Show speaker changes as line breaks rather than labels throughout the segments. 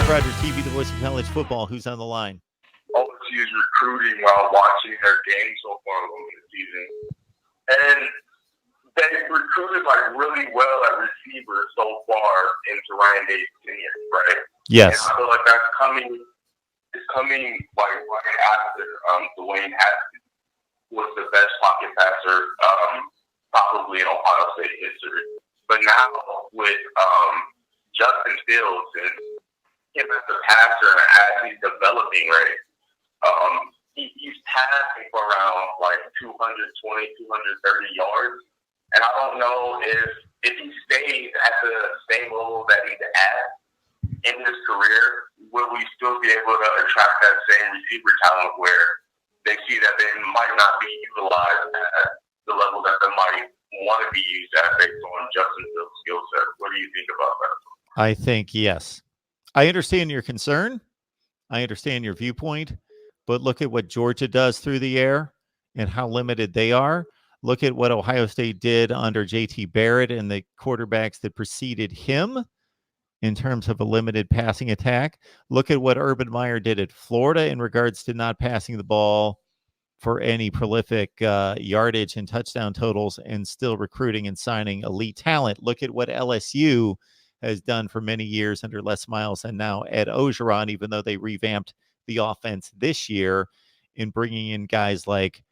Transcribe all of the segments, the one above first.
MarkRogersTV, the voice of college football. Who's on the line?
OSU is recruiting while watching their game so far in the season. And they recruited really well at receiver so far into Ryan Day's tenure, right?
Yes.
And I feel like that's coming right after Dwayne Haskins was the best pocket passer probably in Ohio State history. But now with Justin Fields and him as a passer as he's developing, right? He's passing for around 220, 230 yards. And I don't know if he stays at the same level that he's at in his career, will we still be able to attract that same receiver talent where they see that they might not be utilized at the level that they might want to be used at based on Justin Fields' skill set? What do you think about that?
I think yes. I understand your concern. I understand your viewpoint. But look at what Georgia does through the air and how limited they are. Look at what Ohio State did under J.T. Barrett and the quarterbacks that preceded him in terms of a limited passing attack. Look at what Urban Meyer did at Florida in regards to not passing the ball for any prolific yardage and touchdown totals and still recruiting and signing elite talent. Look at what LSU has done for many years under Les Miles and now Ed Orgeron, even though they revamped the offense this year in bringing in guys like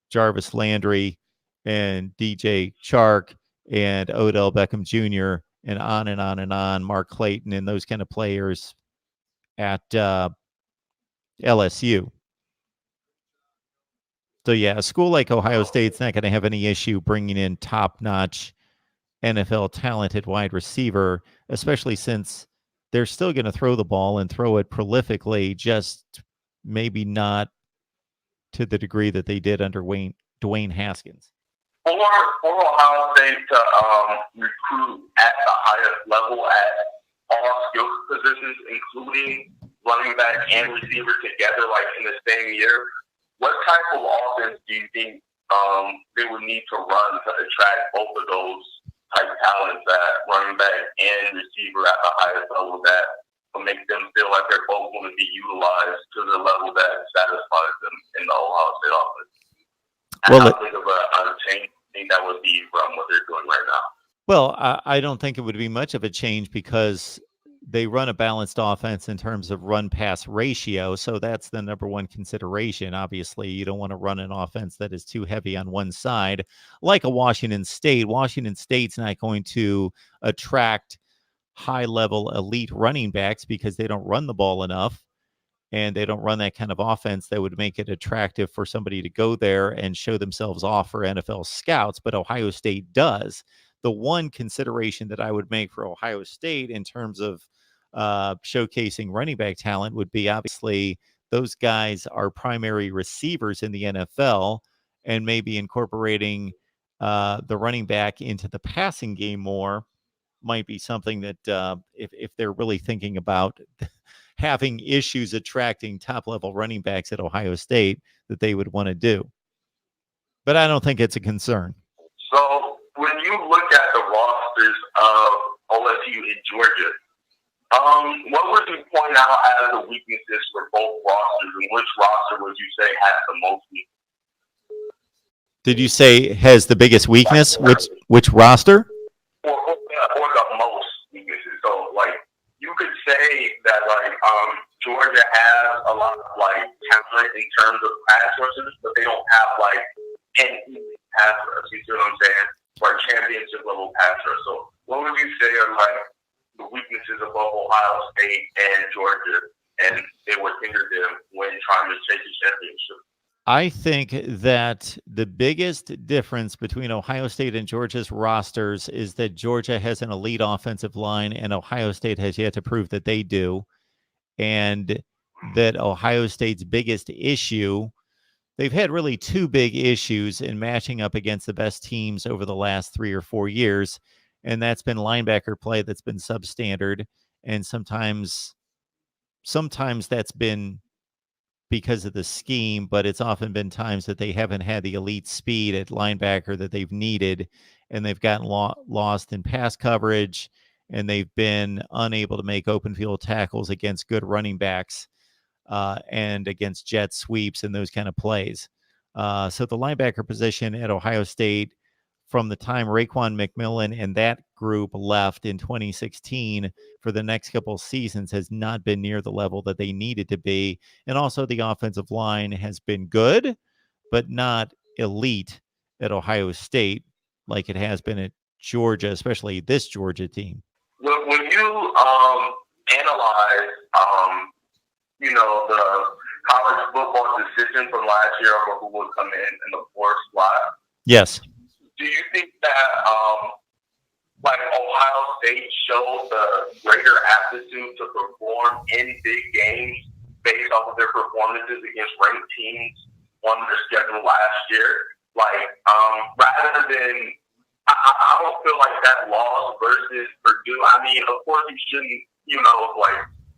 Jarvis Landry and DJ Chark and Odell Beckham Jr. and on and on and on, Mark Clayton and those kind of players at LSU. So, yeah, a school like Ohio State's not going to have any issue bringing in top-notch NFL talented wide receiver, especially since they're still going to throw the ball and throw it prolifically, just maybe not to the degree that they did under Dwayne Haskins.
For Ohio State to recruit at the highest level at all skill positions, including running back and receiver together, in the same year, what type of offense do you think they would need to run to attract both of those type talents at running back and receiver at the highest level that will make them feel like they're both going to be utilized to the level that satisfies them in the Ohio State offense? Well, how big of a change do you think that would be from what they're doing right now?
Well, I don't think it would be much of a change because they run a balanced offense in terms of run-pass ratio, so that's the number one consideration. Obviously, you don't want to run an offense that is too heavy on one side, like a Washington State. Washington State's not going to attract high-level elite running backs because they don't run the ball enough, and they don't run that kind of offense that would make it attractive for somebody to go there and show themselves off for NFL scouts, but Ohio State does. The one consideration that I would make for Ohio State in terms of showcasing running back talent would be obviously those guys are primary receivers in the NFL, and maybe incorporating the running back into the passing game more might be something that if they're really thinking about having issues attracting top-level running backs at Ohio State, that they would want to do. But I don't think it's a concern.
So when you look at the rosters of OSU and Georgia, what would you point out as the weaknesses for both rosters, and which roster would you say has the most weaknesses?
Did you say has the biggest weakness? Which roster?
Or the most weaknesses. So, you could say that, Georgia has a lot of, talent in terms of pass rushers, but they don't have, any pass rushers. You see what I'm saying? Championship level pass rush. So, what would you say are, the weaknesses of both Ohio State and Georgia, and they would hinder them when trying to chase the championship?
I think that the biggest difference between Ohio State and Georgia's rosters is that Georgia has an elite offensive line and Ohio State has yet to prove that they do. And that Ohio State's biggest issue, they've had really two big issues in matching up against the best teams over the last 3 or 4 years. And that's been linebacker play that's been substandard. And sometimes that's been because of the scheme, but it's often been times that they haven't had the elite speed at linebacker that they've needed, and they've gotten lost in pass coverage, and they've been unable to make open field tackles against good running backs and against jet sweeps and those kind of plays. So the linebacker position at Ohio State, from the time Raekwon McMillan and that group left in 2016 for the next couple of seasons, has not been near the level that they needed to be. And also the offensive line has been good, but not elite at Ohio State like it has been at Georgia, especially this Georgia team.
When you analyze, the college football decision from last year over who would come in the fourth slot,
yes.
Do you think that, Ohio State showed the greater aptitude to perform in big games based off of their performances against ranked teams on their schedule last year? Rather than, I don't feel like that loss versus Purdue. I mean, of course you shouldn't,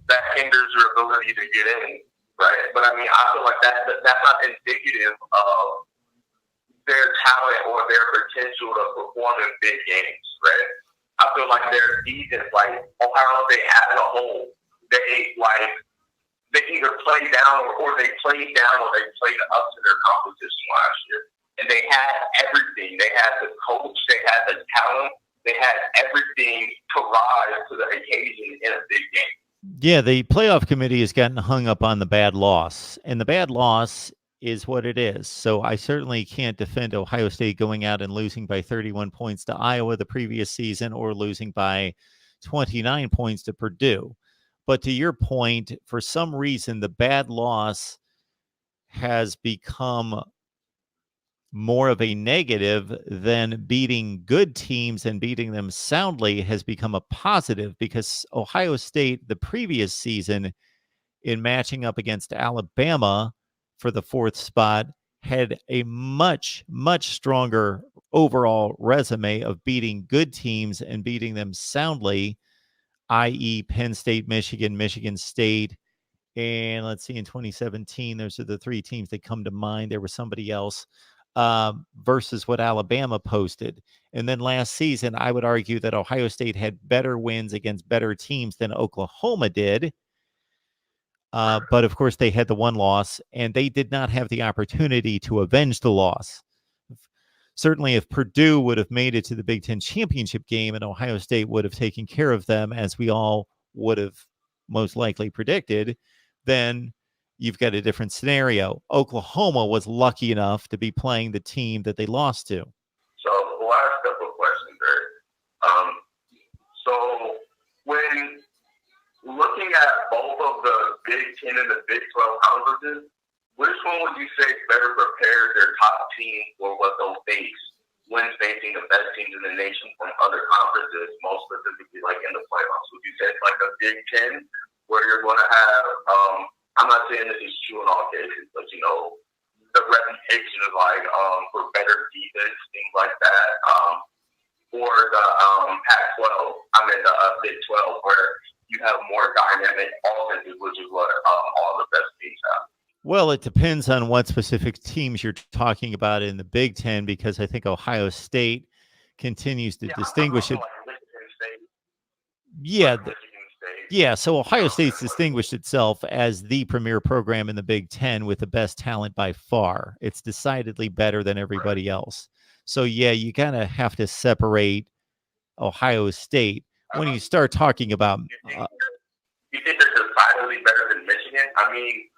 that hinders your ability to get in, right? But I mean, I feel like that's not indicative of their talent or their potential to perform in big games, right? I feel like their seasons, Ohio State as a whole, they either played down or they played down or they played up to their competition last year. And they had everything. They had the coach, they had the talent, they had everything to rise to the occasion in a big game.
Yeah, the playoff committee has gotten hung up on the bad loss, and the bad loss is what it is. So I certainly can't defend Ohio State going out and losing by 31 points to Iowa the previous season or losing by 29 points to Purdue. But to your point, for some reason, the bad loss has become more of a negative than beating good teams, and beating them soundly has become a positive, because Ohio State the previous season, in matching up against Alabama for the fourth spot, had a much, much stronger overall resume of beating good teams and beating them soundly, i.e. Penn State, Michigan, Michigan State. And let's see, in 2017, those are the three teams that come to mind. There was somebody else. Versus what Alabama posted. And then last season, I would argue that Ohio State had better wins against better teams than Oklahoma did. But of course, they had the one loss, and they did not have the opportunity to avenge the loss. Certainly, if Purdue would have made it to the Big Ten championship game and Ohio State would have taken care of them, as we all would have most likely predicted, then you've got a different scenario. Oklahoma was lucky enough to be playing the team that they lost to.
So the last couple of questions there. So when looking at both of the Big Ten and the Big 12 conferences, which one would you say better prepared their top team for what they'll face when facing the best teams in the nation from other conferences, most specifically in the playoffs? Would you say it's like a Big Ten where you're going to have, I'm not saying this is true in all cases, but the reputation is for better defense, things like that, or the Pac-12, the Big 12, where you have more dynamic offenses, which is what all the best teams have.
Well, it depends on what specific teams you're talking about in the Big Ten, because I think Ohio State continues to distinguish it. Yeah. Yeah, so Ohio State's distinguished itself as the premier program in the Big Ten with the best talent by far. It's decidedly better than everybody else. So, yeah, you kind of have to separate Ohio State when you start talking about...
you think they're decidedly better than Michigan? I mean,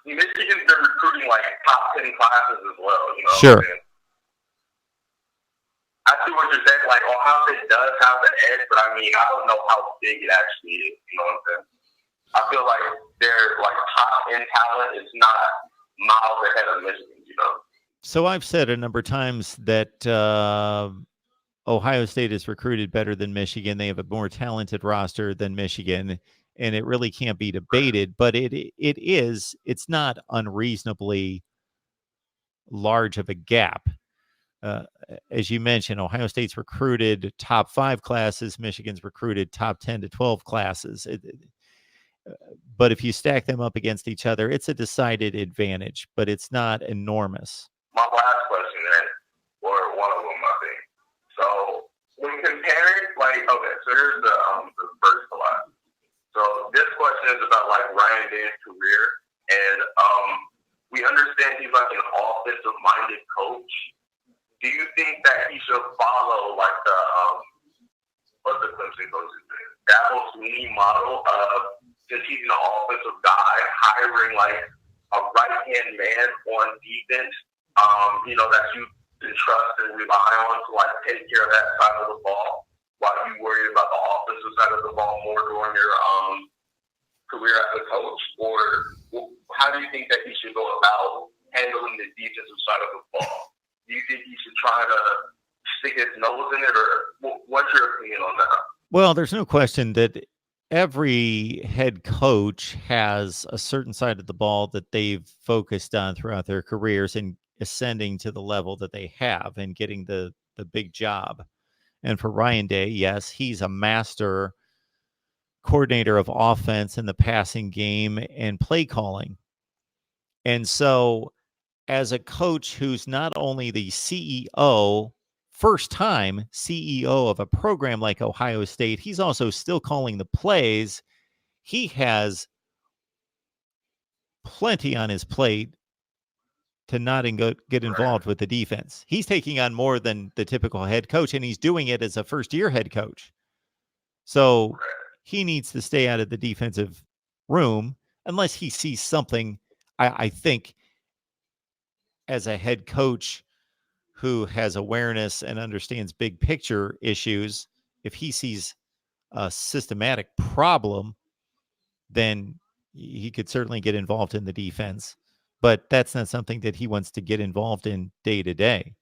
Michigan's been recruiting top 10 classes as well.
Sure.
I see what you're saying. Ohio State does have the edge, but I mean, I don't know how big it actually is. You know what I'm saying? I feel like their top end talent is not miles ahead of Michigan.
So I've said a number of times that Ohio State is recruited better than Michigan. They have a more talented roster than Michigan, and it really can't be debated. But it's not unreasonably large of a gap. As you mentioned, Ohio State's recruited top 5 classes. Michigan's recruited top 10 to 12 classes. But if you stack them up against each other, it's a decided advantage, but it's not enormous.
My last question then, or one of them, I think. So when comparing should follow like the what the Clemson coaches did. That was Sweeney model of since he's an offensive guy, hiring like a right hand man on defense, that you can trust and rely on to like take care of that side of the ball while you worry about the offensive side of the ball more during your career as a coach? Or how do you think that he should go about handling the defensive side of the ball? Do you think he should try to stick his nose in it, or what's your opinion on that?
Well, there's no question that every head coach has a certain side of the ball that they've focused on throughout their careers and ascending to the level that they have and getting the big job. And for Ryan Day, yes, he's a master coordinator of offense in the passing game and play calling. And so as a coach who's not only the CEO, first time CEO of a program like Ohio State, he's also still calling the plays. He has plenty on his plate to not get involved with the defense. He's taking on more than the typical head coach, and he's doing it as a first-year head coach. So he needs to stay out of the defensive room unless he sees something, I think, as a head coach who has awareness and understands big picture issues. If he sees a systematic problem, then he could certainly get involved in the defense. But that's not something that he wants to get involved in day to day.